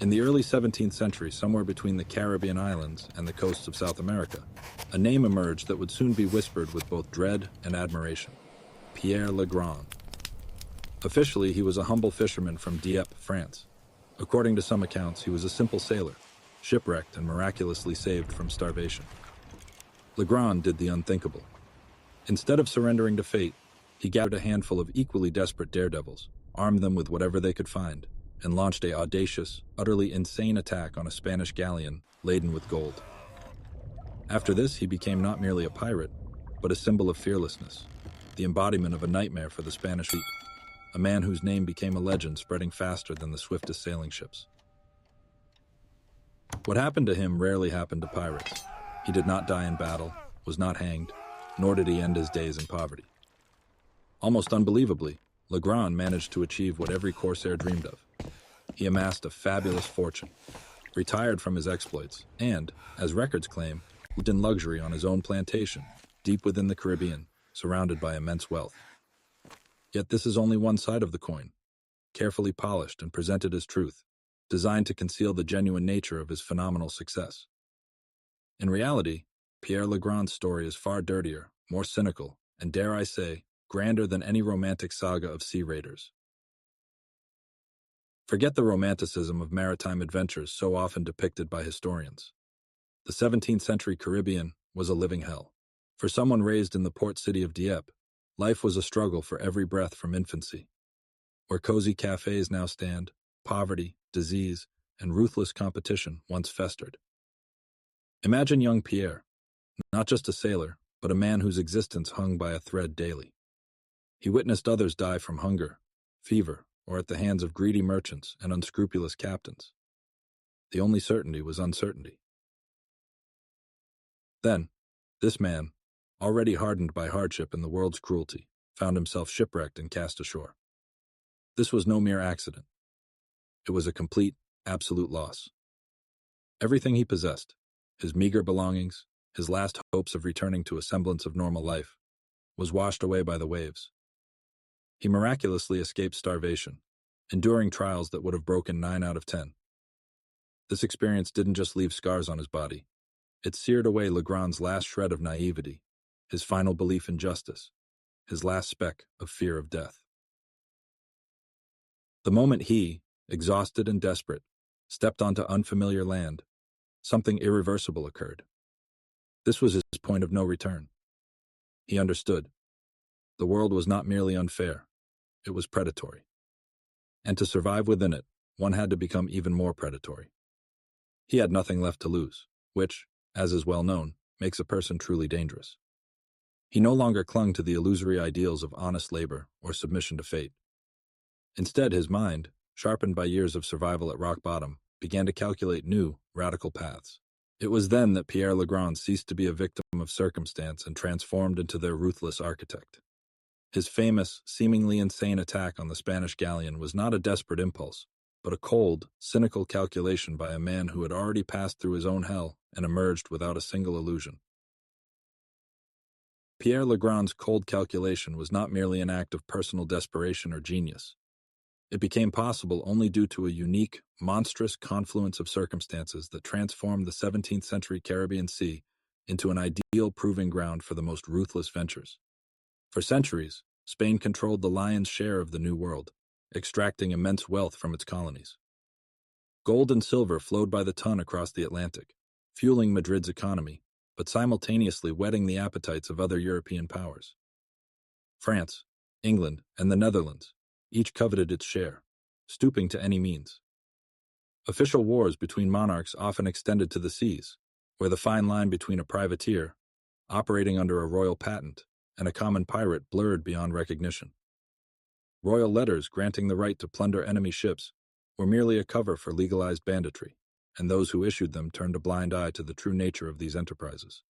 In the early 17th century, somewhere between the Caribbean islands and the coasts of South America, a name emerged that would soon be whispered with both dread and admiration: Pierre Le Grand. Officially, he was a humble fisherman from Dieppe, France. According to some accounts, he was a simple sailor, shipwrecked and miraculously saved from starvation. Le Grand did the unthinkable. Instead of surrendering to fate, he gathered a handful of equally desperate daredevils, armed them with whatever they could find, and launched an audacious, utterly insane attack on a Spanish galleon laden with gold. After this, he became not merely a pirate, but a symbol of fearlessness, the embodiment of a nightmare for the Spanish fleet, a man whose name became a legend spreading faster than the swiftest sailing ships. What happened to him rarely happened to pirates. He did not die in battle, was not hanged, nor did he end his days in poverty. Almost unbelievably, Le Grand managed to achieve what every corsair dreamed of. He amassed a fabulous fortune, retired from his exploits, and, as records claim, lived in luxury on his own plantation, deep within the Caribbean, surrounded by immense wealth. Yet this is only one side of the coin, carefully polished and presented as truth, designed to conceal the genuine nature of his phenomenal success. In reality, Pierre Le Grand's story is far dirtier, more cynical, and dare I say, grander than any romantic saga of sea raiders. Forget the romanticism of maritime adventures so often depicted by historians. The 17th century Caribbean was a living hell. For someone raised in the port city of Dieppe, life was a struggle for every breath from infancy. Where cozy cafes now stand, poverty, disease, and ruthless competition once festered. Imagine young Pierre, not just a sailor, but a man whose existence hung by a thread daily. He witnessed others die from hunger, fever, or at the hands of greedy merchants and unscrupulous captains. The only certainty was uncertainty. Then, this man, already hardened by hardship and the world's cruelty, found himself shipwrecked and cast ashore. This was no mere accident. It was a complete, absolute loss. Everything he possessed, his meager belongings, his last hopes of returning to a semblance of normal life, was washed away by the waves. He miraculously escaped starvation, enduring trials that would have broken 9 out of 10. This experience didn't just leave scars on his body. It seared away Le Grand's last shred of naivety, his final belief in justice, his last speck of fear of death. The moment he, exhausted and desperate, stepped onto unfamiliar land, something irreversible occurred. This was his point of no return. He understood. The world was not merely unfair, it was predatory. And to survive within it, one had to become even more predatory. He had nothing left to lose, which, as is well known, makes a person truly dangerous. He no longer clung to the illusory ideals of honest labor or submission to fate. Instead, his mind, sharpened by years of survival at rock bottom, began to calculate new, radical paths. It was then that Pierre Le Grand ceased to be a victim of circumstance and transformed into their ruthless architect. His famous, seemingly insane attack on the Spanish galleon was not a desperate impulse, but a cold, cynical calculation by a man who had already passed through his own hell and emerged without a single illusion. Pierre Le Grand's cold calculation was not merely an act of personal desperation or genius. It became possible only due to a unique, monstrous confluence of circumstances that transformed the 17th century Caribbean Sea into an ideal proving ground for the most ruthless ventures. For centuries, Spain controlled the lion's share of the New World, extracting immense wealth from its colonies. Gold and silver flowed by the ton across the Atlantic, fueling Madrid's economy, but simultaneously whetting the appetites of other European powers. France, England, and the Netherlands each coveted its share, stooping to any means. Official wars between monarchs often extended to the seas, where the fine line between a privateer, operating under a royal patent, and a common pirate blurred beyond recognition. Royal letters granting the right to plunder enemy ships were merely a cover for legalized banditry, and those who issued them turned a blind eye to the true nature of these enterprises.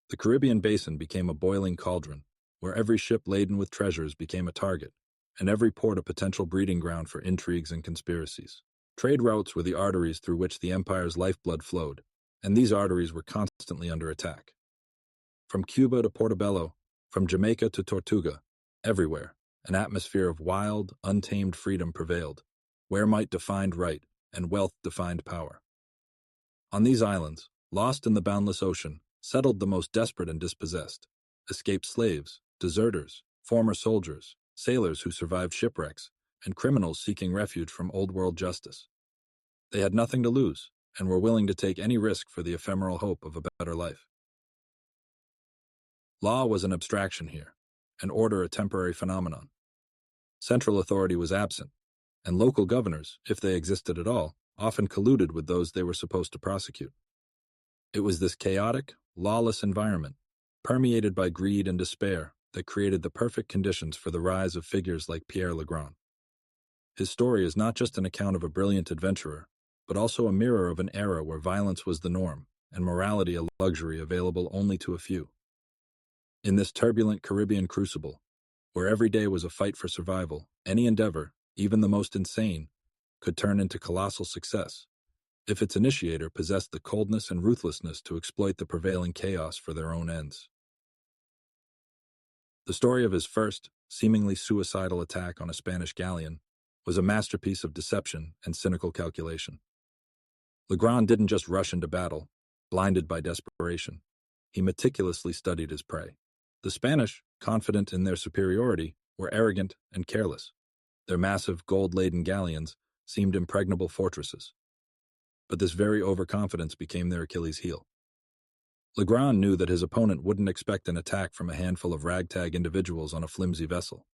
The Caribbean basin became a boiling cauldron, where every ship laden with treasures became a target, and every port a potential breeding ground for intrigues and conspiracies. Trade routes were the arteries through which the empire's lifeblood flowed, and these arteries were constantly under attack. From Cuba to Portobello, from Jamaica to Tortuga, everywhere, an atmosphere of wild, untamed freedom prevailed, where might defined right, and wealth defined power. On these islands, lost in the boundless ocean, settled the most desperate and dispossessed, escaped slaves, deserters, former soldiers, sailors who survived shipwrecks, and criminals seeking refuge from old-world justice. They had nothing to lose, and were willing to take any risk for the ephemeral hope of a better life. Law was an abstraction here, and order a temporary phenomenon. Central authority was absent, and local governors, if they existed at all, often colluded with those they were supposed to prosecute. It was this chaotic, lawless environment, permeated by greed and despair, that created the perfect conditions for the rise of figures like Pierre Le Grand. His story is not just an account of a brilliant adventurer, but also a mirror of an era where violence was the norm, and morality a luxury available only to a few. In this turbulent Caribbean crucible, where every day was a fight for survival, any endeavor, even the most insane, could turn into colossal success, if its initiator possessed the coldness and ruthlessness to exploit the prevailing chaos for their own ends. The story of his first, seemingly suicidal attack on a Spanish galleon was a masterpiece of deception and cynical calculation. Le Grand didn't just rush into battle, blinded by desperation. He meticulously studied his prey. The Spanish, confident in their superiority, were arrogant and careless. Their massive, gold-laden galleons seemed impregnable fortresses. But this very overconfidence became their Achilles' heel. Le Grand knew that his opponent wouldn't expect an attack from a handful of ragtag individuals on a flimsy vessel.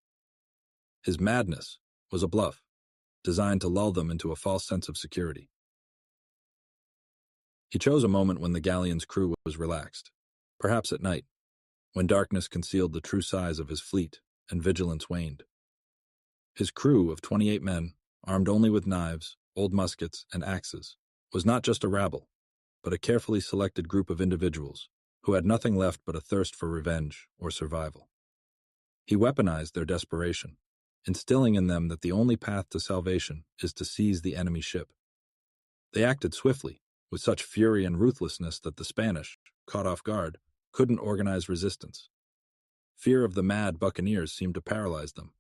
His madness was a bluff, designed to lull them into a false sense of security. He chose a moment when the galleon's crew was relaxed, perhaps at night, when darkness concealed the true size of his fleet and vigilance waned. His crew of 28 men, armed only with knives, old muskets, and axes, was not just a rabble, but a carefully selected group of individuals who had nothing left but a thirst for revenge or survival. He weaponized their desperation, instilling in them that the only path to salvation is to seize the enemy ship. They acted swiftly, with such fury and ruthlessness that the Spanish, caught off guard, couldn't organize resistance. Fear of the mad buccaneers seemed to paralyze them.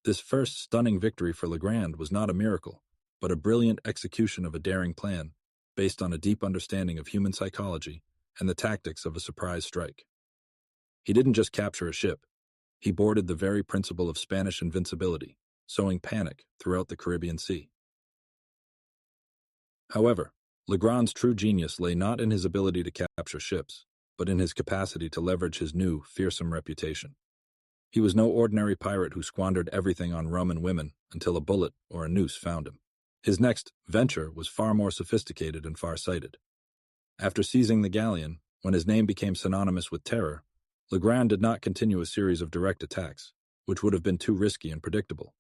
This first stunning victory for Le Grand was not a miracle, but a brilliant execution of a daring plan based on a deep understanding of human psychology and the tactics of a surprise strike. He didn't just capture a ship, he boarded the very principle of Spanish invincibility, sowing panic throughout the Caribbean Sea. However, Le Grand's true genius lay not in his ability to capture ships, but in his capacity to leverage his new, fearsome reputation. He was no ordinary pirate who squandered everything on rum and women until a bullet or a noose found him. His next venture was far more sophisticated and far-sighted. After seizing the galleon, when his name became synonymous with terror, Le Grand did not continue a series of direct attacks, which would have been too risky and predictable.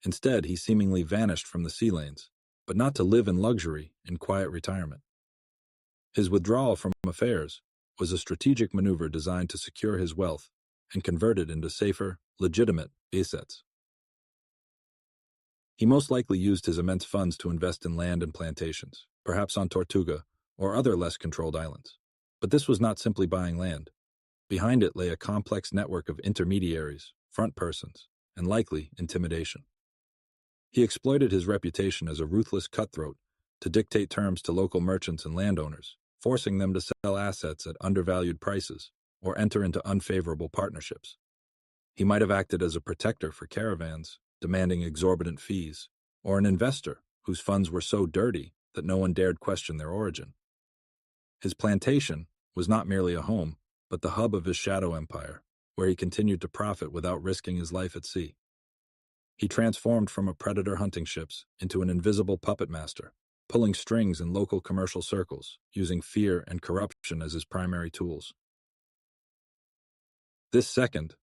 Instead, he seemingly vanished from the sea lanes, but not to live in luxury in quiet retirement. His withdrawal from affairs was a strategic maneuver designed to secure his wealth and convert it into safer, legitimate assets. He most likely used his immense funds to invest in land and plantations, perhaps on Tortuga or other less controlled islands. But this was not simply buying land. Behind it lay a complex network of intermediaries, front persons, and likely intimidation. He exploited his reputation as a ruthless cutthroat to dictate terms to local merchants and landowners, forcing them to sell assets at undervalued prices or enter into unfavorable partnerships. He might have acted as a protector for caravans, demanding exorbitant fees, or an investor whose funds were so dirty that no one dared question their origin. His plantation was not merely a home, but the hub of his shadow empire, where he continued to profit without risking his life at sea. He transformed from a predator hunting ships into an invisible puppet master, pulling strings in local commercial circles, using fear and corruption as his primary tools. This second,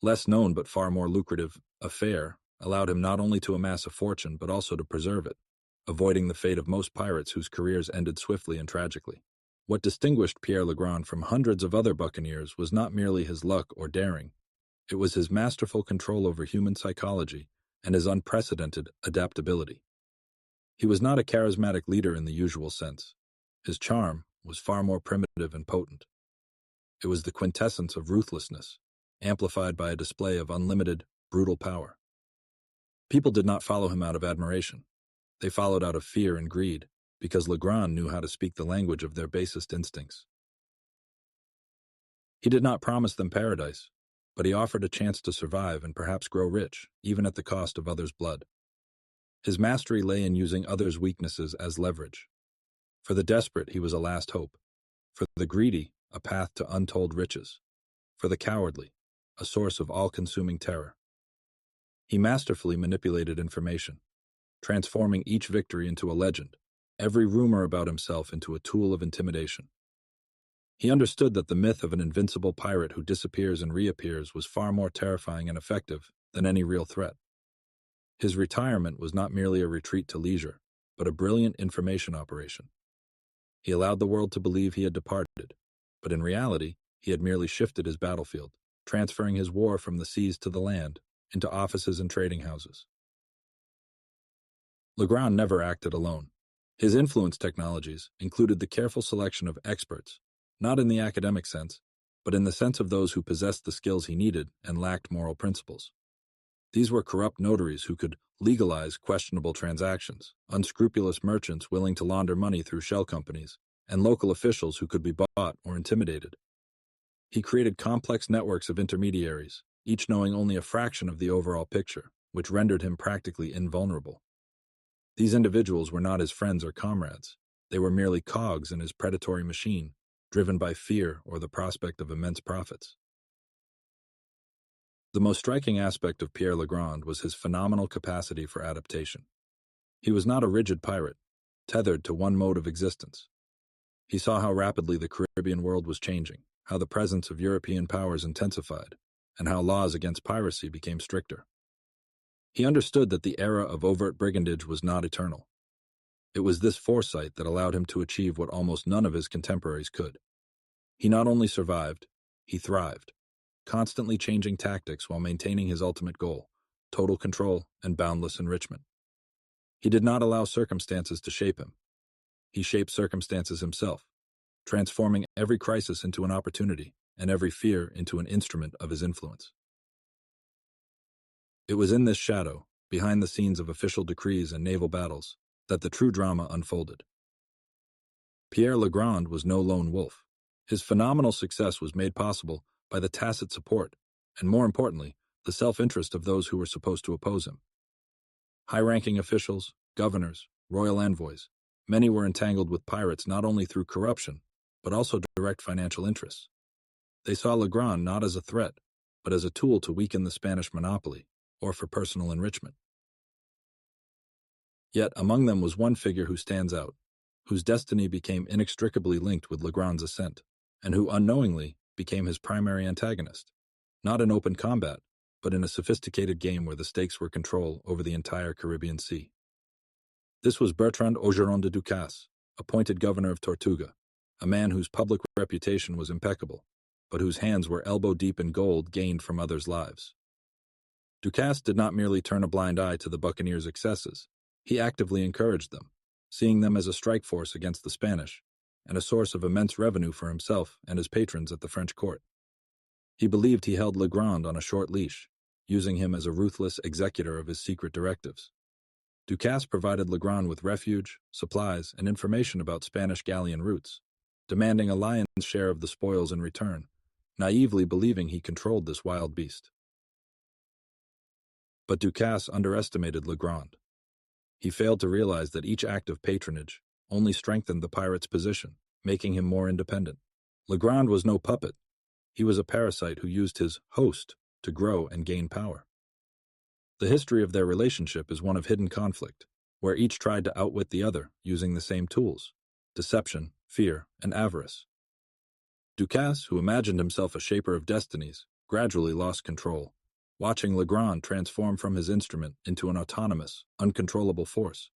less known but far more lucrative, affair allowed him not only to amass a fortune but also to preserve it, avoiding the fate of most pirates whose careers ended swiftly and tragically. What distinguished Pierre Le Grand from hundreds of other buccaneers was not merely his luck or daring. It was his masterful control over human psychology and his unprecedented adaptability. He was not a charismatic leader in the usual sense. His charm was far more primitive and potent. It was the quintessence of ruthlessness, amplified by a display of unlimited, brutal power. People did not follow him out of admiration. They followed out of fear and greed, because Le Grand knew how to speak the language of their basest instincts. He did not promise them paradise, but he offered a chance to survive and perhaps grow rich, even at the cost of others' blood. His mastery lay in using others' weaknesses as leverage. For the desperate, he was a last hope. For the greedy, a path to untold riches. For the cowardly, a source of all-consuming terror. He masterfully manipulated information, transforming each victory into a legend, every rumor about himself into a tool of intimidation. He understood that the myth of an invincible pirate who disappears and reappears was far more terrifying and effective than any real threat. His retirement was not merely a retreat to leisure, but a brilliant information operation. He allowed the world to believe he had departed, but in reality, he had merely shifted his battlefield, transferring his war from the seas to the land, into offices and trading houses. Le Grand never acted alone. His influence technologies included the careful selection of experts, not in the academic sense, but in the sense of those who possessed the skills he needed and lacked moral principles. These were corrupt notaries who could legalize questionable transactions, unscrupulous merchants willing to launder money through shell companies, and local officials who could be bought or intimidated. He created complex networks of intermediaries, each knowing only a fraction of the overall picture, which rendered him practically invulnerable. These individuals were not his friends or comrades. They were merely cogs in his predatory machine, driven by fear or the prospect of immense profits. The most striking aspect of Pierre Le Grand was his phenomenal capacity for adaptation. He was not a rigid pirate, tethered to one mode of existence. He saw how rapidly the Caribbean world was changing, how the presence of European powers intensified, and how laws against piracy became stricter. He understood that the era of overt brigandage was not eternal. It was this foresight that allowed him to achieve what almost none of his contemporaries could. He not only survived, he thrived, constantly changing tactics while maintaining his ultimate goal, total control and boundless enrichment. He did not allow circumstances to shape him. He shaped circumstances himself, transforming every crisis into an opportunity and every fear into an instrument of his influence. It was in this shadow, behind the scenes of official decrees and naval battles, that the true drama unfolded. Pierre Le Grand was no lone wolf. His phenomenal success was made possible by the tacit support, and more importantly, the self-interest of those who were supposed to oppose him. High-ranking officials, governors, royal envoys, many were entangled with pirates not only through corruption, but also direct financial interests. They saw Le Grand not as a threat, but as a tool to weaken the Spanish monopoly, or for personal enrichment. Yet among them was one figure who stands out, whose destiny became inextricably linked with Le Grand's ascent, and who unknowingly became his primary antagonist, not in open combat, but in a sophisticated game where the stakes were control over the entire Caribbean Sea. This was Bertrand Ogeron de Ducasse, appointed governor of Tortuga, a man whose public reputation was impeccable, but whose hands were elbow-deep in gold gained from others' lives. Ducasse did not merely turn a blind eye to the buccaneers' excesses, he actively encouraged them, seeing them as a strike force against the Spanish, and a source of immense revenue for himself and his patrons at the French court. He believed he held Le Grand on a short leash, using him as a ruthless executor of his secret directives. Ducasse provided Le Grand with refuge, supplies, and information about Spanish galleon routes, demanding a lion's share of the spoils in return, naively believing he controlled this wild beast. But Ducasse underestimated Le Grand. He failed to realize that each act of patronage only strengthened the pirate's position, making him more independent. Le Grand was no puppet. He was a parasite who used his host to grow and gain power. The history of their relationship is one of hidden conflict, where each tried to outwit the other using the same tools: deception, fear, and avarice. Ducasse, who imagined himself a shaper of destinies, gradually lost control, watching Le Grand transform from his instrument into an autonomous, uncontrollable force.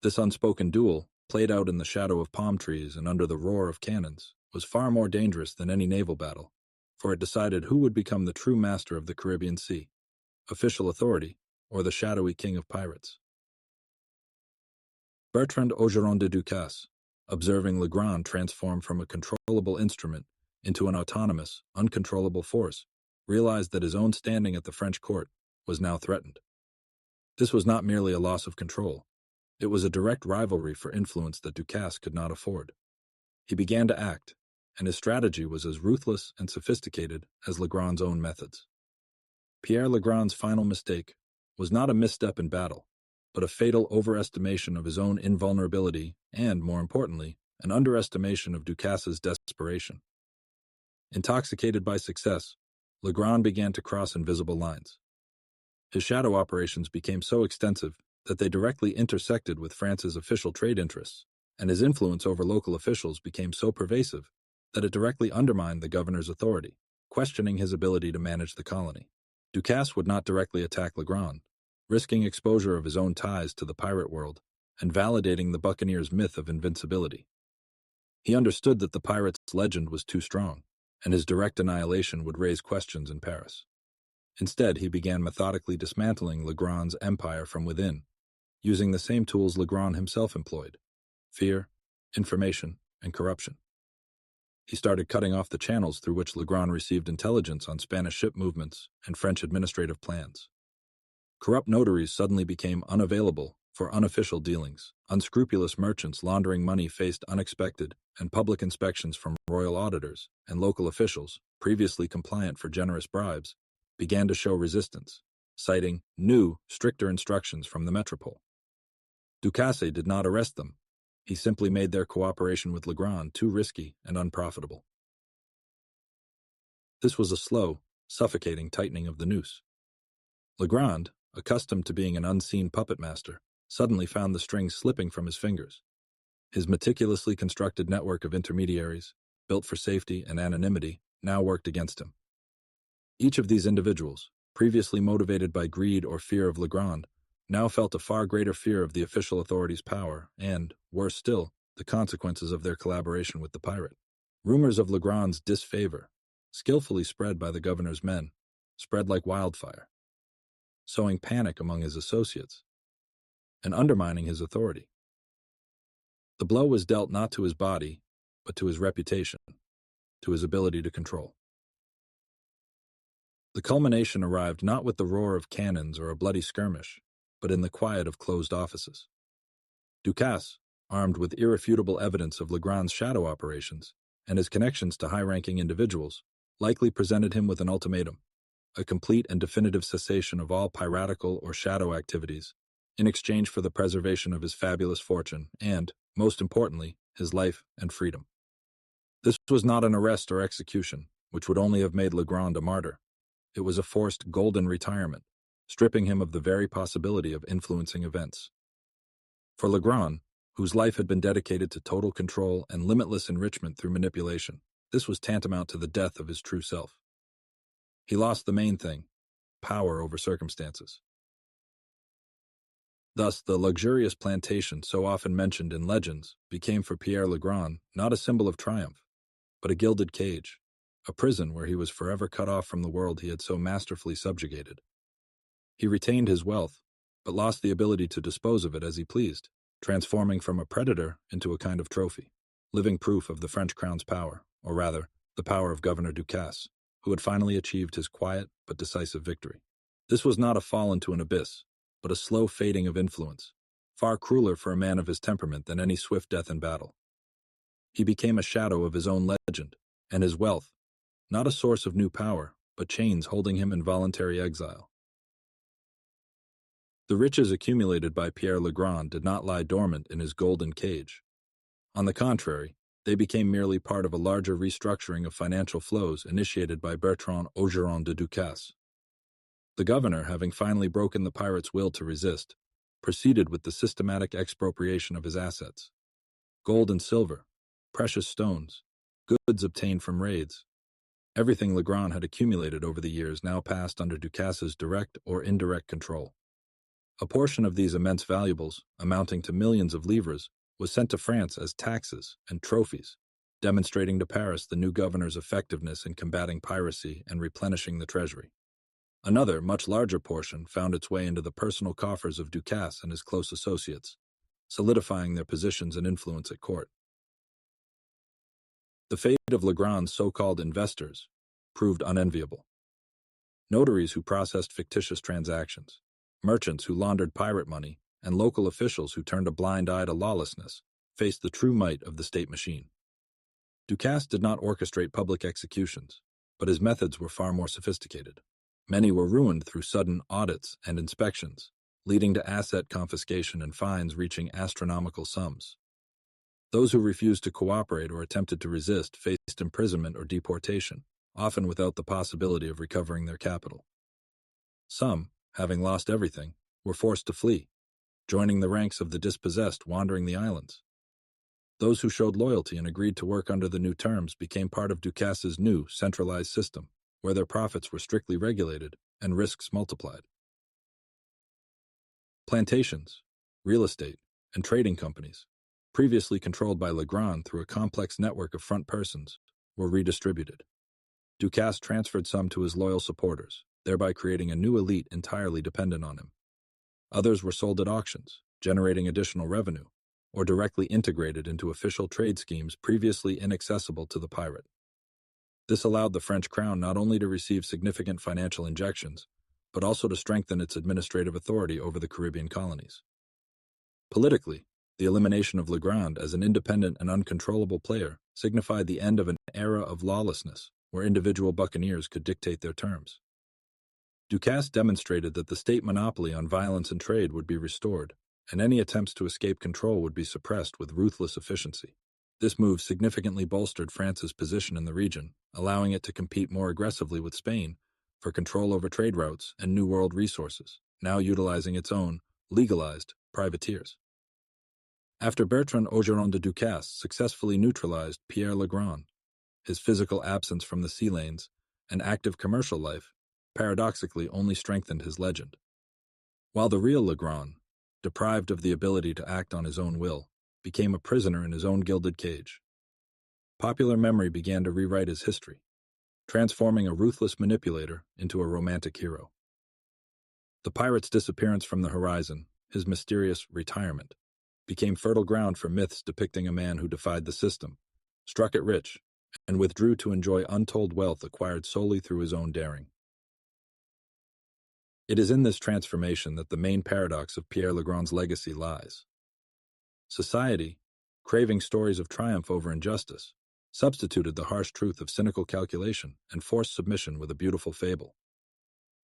This unspoken duel, played out in the shadow of palm trees and under the roar of cannons, was far more dangerous than any naval battle, for it decided who would become the true master of the Caribbean Sea, official authority, or the shadowy king of pirates. Bertrand Ogeron de Ducasse, observing Le Grand transform from a controllable instrument into an autonomous, uncontrollable force, realized that his own standing at the French court was now threatened. This was not merely a loss of control. It was a direct rivalry for influence that Ducasse could not afford. He began to act, and his strategy was as ruthless and sophisticated as Legrand's own methods. Pierre Le Grand's final mistake was not a misstep in battle, but a fatal overestimation of his own invulnerability and, more importantly, an underestimation of Ducasse's desperation. Intoxicated by success, Le Grand began to cross invisible lines. His shadow operations became so extensive that they directly intersected with France's official trade interests, and his influence over local officials became so pervasive that it directly undermined the governor's authority, questioning his ability to manage the colony. Ducasse would not directly attack Le Grand, risking exposure of his own ties to the pirate world and validating the buccaneer's myth of invincibility. He understood that the pirate's legend was too strong, and his direct annihilation would raise questions in Paris. Instead, he began methodically dismantling Le Grand's empire from within, using the same tools Le Grand himself employed: fear, information, and corruption. He started cutting off the channels through which Le Grand received intelligence on Spanish ship movements and French administrative plans. Corrupt notaries suddenly became unavailable for unofficial dealings. Unscrupulous merchants laundering money faced unexpected and public inspections from royal auditors, and local officials, previously compliant for generous bribes, began to show resistance, citing new, stricter instructions from the metropole. Ducasse did not arrest them. He simply made their cooperation with Le Grand too risky and unprofitable. This was a slow, suffocating tightening of the noose. Le Grand, accustomed to being an unseen puppet master, suddenly found the strings slipping from his fingers. His meticulously constructed network of intermediaries, built for safety and anonymity, now worked against him. Each of these individuals, previously motivated by greed or fear of Le Grand, now felt a far greater fear of the official authorities' power and, worse still, the consequences of their collaboration with the pirate. Rumors of Le Grand's disfavor, skillfully spread by the governor's men, spread like wildfire, sowing panic among his associates and undermining his authority. The blow was dealt not to his body, but to his reputation, to his ability to control. The culmination arrived not with the roar of cannons or a bloody skirmish, but in the quiet of closed offices. Ducasse, armed with irrefutable evidence of Le Grand's shadow operations and his connections to high-ranking individuals, likely presented him with an ultimatum: a complete and definitive cessation of all piratical or shadow activities, in exchange for the preservation of his fabulous fortune and, most importantly, his life and freedom. This was not an arrest or execution, which would only have made Le Grand a martyr. It was a forced golden retirement, stripping him of the very possibility of influencing events. For Le Grand, whose life had been dedicated to total control and limitless enrichment through manipulation, this was tantamount to the death of his true self. He lost the main thing: power over circumstances. Thus, the luxurious plantation so often mentioned in legends became for Pierre Le Grand not a symbol of triumph, but a gilded cage, a prison where he was forever cut off from the world he had so masterfully subjugated. He retained his wealth, but lost the ability to dispose of it as he pleased, transforming from a predator into a kind of trophy, living proof of the French crown's power, or rather, the power of Governor Ducasse, who had finally achieved his quiet but decisive victory. This was not a fall into an abyss, but a slow fading of influence, far crueler for a man of his temperament than any swift death in battle. He became a shadow of his own legend, and his wealth, not a source of new power, but chains holding him in voluntary exile. The riches accumulated by Pierre Le Grand did not lie dormant in his golden cage. On the contrary, they became merely part of a larger restructuring of financial flows initiated by Bertrand Ogeron de Ducasse. The governor, having finally broken the pirate's will to resist, proceeded with the systematic expropriation of his assets. Gold and silver, precious stones, goods obtained from raids. Everything Le Grand had accumulated over the years now passed under Ducasse's direct or indirect control. A portion of these immense valuables, amounting to millions of livres, was sent to France as taxes and trophies, demonstrating to Paris the new governor's effectiveness in combating piracy and replenishing the treasury. Another, much larger portion found its way into the personal coffers of Ducasse and his close associates, solidifying their positions and influence at court. The fate of Le Grand's so-called investors proved unenviable. Notaries who processed fictitious transactions, Merchants who laundered pirate money and local officials who turned a blind eye to lawlessness faced the true might of the state machine. Ducasse did not orchestrate public executions, but his methods were far more sophisticated. Many were ruined through sudden audits and inspections, leading to asset confiscation and fines reaching astronomical sums. Those who refused to cooperate or attempted to resist faced imprisonment or deportation, often without the possibility of recovering their capital. Some, having lost everything, were forced to flee, joining the ranks of the dispossessed wandering the islands. Those who showed loyalty and agreed to work under the new terms became part of Ducasse's new, centralized system, where their profits were strictly regulated and risks multiplied. Plantations, real estate, and trading companies, previously controlled by Le Grand through a complex network of front persons, were redistributed. Ducasse transferred some to his loyal supporters, thereby creating a new elite entirely dependent on him. Others were sold at auctions, generating additional revenue, or directly integrated into official trade schemes previously inaccessible to the pirate. This allowed the French crown not only to receive significant financial injections, but also to strengthen its administrative authority over the Caribbean colonies. Politically, the elimination of Le Grand as an independent and uncontrollable player signified the end of an era of lawlessness, where individual buccaneers could dictate their terms. Ducasse demonstrated that the state monopoly on violence and trade would be restored, and any attempts to escape control would be suppressed with ruthless efficiency. This move significantly bolstered France's position in the region, allowing it to compete more aggressively with Spain for control over trade routes and New World resources, now utilizing its own, legalized, privateers. After Bertrand Ogeron de Ducasse successfully neutralized Pierre Le Grand, his physical absence from the sea lanes and active commercial life paradoxically only strengthened his legend. While the real Le Grand, deprived of the ability to act on his own will, became a prisoner in his own gilded cage. Popular memory began to rewrite his history, transforming a ruthless manipulator into a romantic hero. The pirate's disappearance from the horizon, his mysterious retirement, became fertile ground for myths depicting a man who defied the system, struck it rich, and withdrew to enjoy untold wealth acquired solely through his own daring. It is in this transformation that the main paradox of Pierre Le Grand's legacy lies. Society, craving stories of triumph over injustice, substituted the harsh truth of cynical calculation and forced submission with a beautiful fable.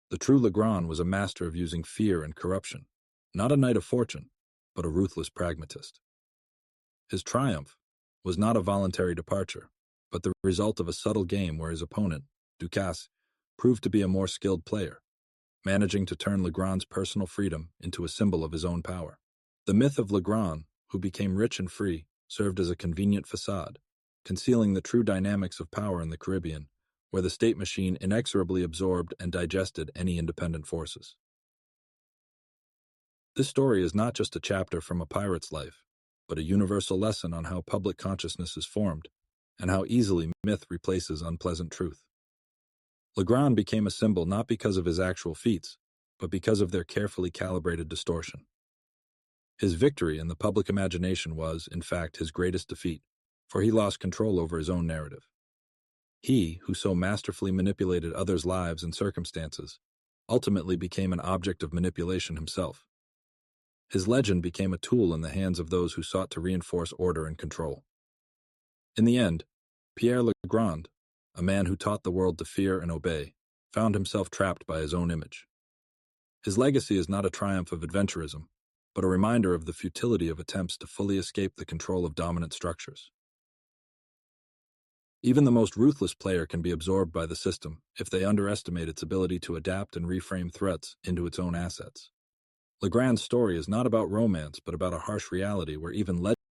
The true Le Grand was a master of using fear and corruption, not a knight of fortune, but a ruthless pragmatist. His triumph was not a voluntary departure, but the result of a subtle game where his opponent, Ducasse, proved to be a more skilled player, managing to turn Le Grand's personal freedom into a symbol of his own power. The myth of Le Grand, who became rich and free, served as a convenient facade, concealing the true dynamics of power in the Caribbean, where the state machine inexorably absorbed and digested any independent forces. This story is not just a chapter from a pirate's life, but a universal lesson on how public consciousness is formed, and how easily myth replaces unpleasant truth. Le Grand became a symbol not because of his actual feats, but because of their carefully calibrated distortion. His victory in the public imagination was, in fact, his greatest defeat, for he lost control over his own narrative. He, who so masterfully manipulated others' lives and circumstances, ultimately became an object of manipulation himself. His legend became a tool in the hands of those who sought to reinforce order and control. In the end, Pierre Le Grand, a man who taught the world to fear and obey, found himself trapped by his own image. His legacy is not a triumph of adventurism, but a reminder of the futility of attempts to fully escape the control of dominant structures. Even the most ruthless player can be absorbed by the system if they underestimate its ability to adapt and reframe threats into its own assets. Le Grand's story is not about romance, but about a harsh reality where even legends